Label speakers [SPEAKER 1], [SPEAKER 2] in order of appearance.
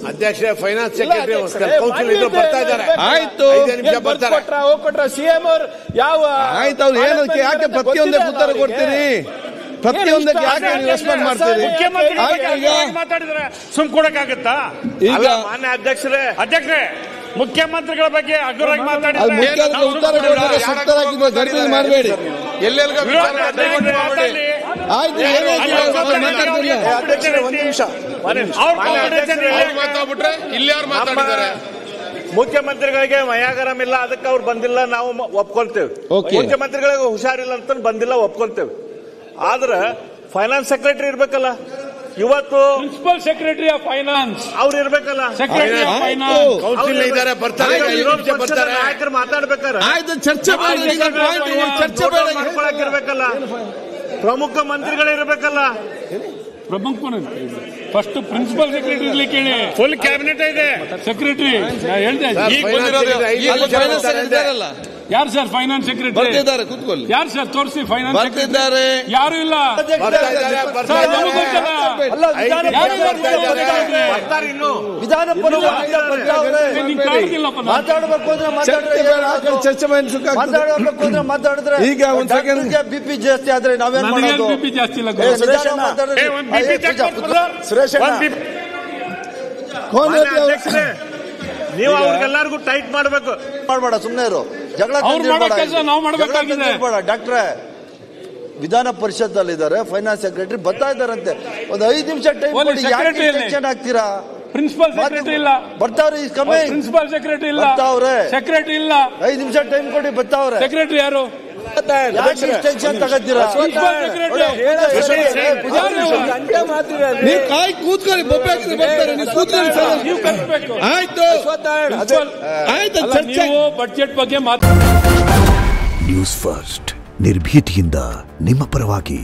[SPEAKER 1] ಅಧ್ಯಕ್ಷ finance secretary council ಬರ್ತಾ ಇದ್ದಾರೆ.
[SPEAKER 2] ಆಯ್ತು, ಸಿಎಂ ಅವರು ಯಾವ ಆಯ್ತು, ಅವ್ರು ಏನಕ್ಕೆ ಯಾಕೆ ಪ್ರತಿಯೊಂದಕ್ಕೆ ಉತ್ತರ ಕೊಡ್ತೀರಿ? ಪ್ರತಿಯೊಂದಕ್ಕೆ ಯಾಕೆ ರೆಸ್ಪಾಂಡ್ ಮಾಡ್ತೀರಿ?
[SPEAKER 3] ಮಾತಾಡಿದ್ರೆ ಸುಮ್ ಕೊಡಕ್ಕಾಗತ್ತಾ?
[SPEAKER 1] ಈಗ ಮಾನ್ಯ ಅಧ್ಯಕ್ಷರೇ
[SPEAKER 3] ಮುಖ್ಯಮಂತ್ರಿಗಳ ಬಗ್ಗೆ ಅಗ್ರವಾಗಿ ಮಾತಾಡಿದ್ರೆ
[SPEAKER 2] ಉತ್ತರ ಕೊಡೋದು ಸೂಕ್ತರಾಗಿರುವ ಗಡಿಬಿಡಿ ಮಾಡಬೇಡಿ.
[SPEAKER 1] ಮುಖ್ಯಮಂತ್ರಿಗಳಿಗೆ ಮಯಾಗರಂ ಇಲ್ಲ, ಅದಕ್ಕೆ ಅವ್ರು ಬಂದಿಲ್ಲ, ನಾವು ಒಪ್ಕೊಳ್ತೇವೆ. ಮುಖ್ಯಮಂತ್ರಿಗಳಿಗೆ ಹುಷಾರಿಲ್ಲ ಅಂತ ಬಂದಿಲ್ಲ, ಒಪ್ಕೊಳ್ತೇವೆ. ಆದ್ರೆ ಫೈನಾನ್ಸ್ ಸೆಕ್ರೆಟರಿ ಇರ್ಬೇಕಲ್ಲ, ಇವತ್ತು
[SPEAKER 3] ಪ್ರಿನ್ಸಿಪಲ್ ಸೆಕ್ರೆಟರಿ ಆಫ್ ಫೈನಾನ್ಸ್ ಅವ್ರು
[SPEAKER 1] ಇರ್ಬೇಕಲ್ಲ,
[SPEAKER 3] ಸೆಕ್ರೆಟರಿ ಆಫ್ ಫೈನಾನ್ಸ್
[SPEAKER 1] ಕೌನ್ಸಿಲ್ ಇದ್ದಾರೆ, ಬರ್ತಾರೆ, ನಾಯಕರು ಮಾತಾಡ್ಬೇಕಾರೆ
[SPEAKER 2] ಚರ್ಚೆ
[SPEAKER 1] ಇರ್ಬೇಕಲ್ಲ, ಪ್ರಮುಖ ಮಂತ್ರಿಗಳಿರ್ಬೇಕಲ್ಲ.
[SPEAKER 3] ಫಸ್ಟ್ ಪ್ರಿನ್ಸಿಪಲ್ ಸೆಕ್ರೆಟರಿ ಇರ್ಲಿಕ್ಕೆ ಹೇಳಿ. ಫುಲ್ ಕ್ಯಾಬಿನೆಟ್ ಇದೆ ಸೆಕ್ರೆಟರಿ. ಹೇಳ್ದೆ ಯಾರು ಸರ್ ಫೈನಾನ್ಸ್ ಸೆಕ್ರೆಟರಿ? ಯಾರು ಸರ್ ತೋರಿಸಿ ಫೈನಾನ್ಸ್ ಸೆಕ್ರೆಟರಿ? ಯಾರು ಇಲ್ಲ.
[SPEAKER 2] ಮಾತಾಡಿದ್ರೆ ಈಗ ಒಂದ್ ಸೆಕೆಂಡ್ ಬಿಪಿ ಜಾಸ್ತಿ ಆದ್ರೆ ನಾವೇನ್ ಮಾಡೋದು?
[SPEAKER 3] ಬಿಪಿ ಜಾಸ್ತಿ ಇಲ್ಲ.
[SPEAKER 1] ನೀವು ಅವ್ರಿಗೆಲ್ಲರಿಗೂ ಟೈಟ್ ಮಾಡ್ಬೇಕು.
[SPEAKER 4] ಮಾಡಬೇಡ, ಸುಮ್ಮನೆ ಇರು. ಜಗಳ ಡಾಕ್ಟ್ರೆ, ವಿಧಾನ ಪರಿಷತ್ ಅಲ್ಲಿ ಇದ್ದಾರೆ, ಫೈನಾನ್ಸ್ ಸೆಕ್ರೆಟರಿ ಬರ್ತಾ ಇದ್ದಾರಂತೆ. ಒಂದು 5 ನಿಮಿಷ ಟೈಮ್ ಕೊಡಿ. ಯಾಕೆ ಟೆನ್ಷನ್ ಆಗ್ತೀರಾ?
[SPEAKER 3] ಪ್ರಿನ್ಸಿಪಲ್ ಸೆಕ್ರೆಟರಿ ಇಲ್ಲ,
[SPEAKER 4] ಬರ್ತಾವ್ರೆ.
[SPEAKER 3] ಪ್ರಿನ್ಸಿಪಲ್ ಸೆಕ್ರೆಟರಿ ಇಲ್ಲ, ಸೆಕ್ರೆಟರಿ ಇಲ್ಲ. 5 ನಿಮಿಷ ಟೈಮ್ ಕೊಡಿ, ಬರ್ತಾವ್ರೆ. ಸೆಕ್ರೆಟರಿ ಯಾರು?
[SPEAKER 4] ಟೆನ್ಷನ್ ತಗೋತೀರಾ?
[SPEAKER 2] ನೀವು ಕಾಯಿ ಕೂತ್ಕೊಳ್ಳಿ, ಆಯ್ತು ಆಯ್ತು.
[SPEAKER 3] ಬಜೆಟ್ ಬಗ್ಗೆ
[SPEAKER 5] ನ್ಯೂಸ್ ಫಸ್ಟ್ ನಿರ್ಭೀತಿಯಿಂದ ನಿಮ್ಮ ಪರವಾಗಿ.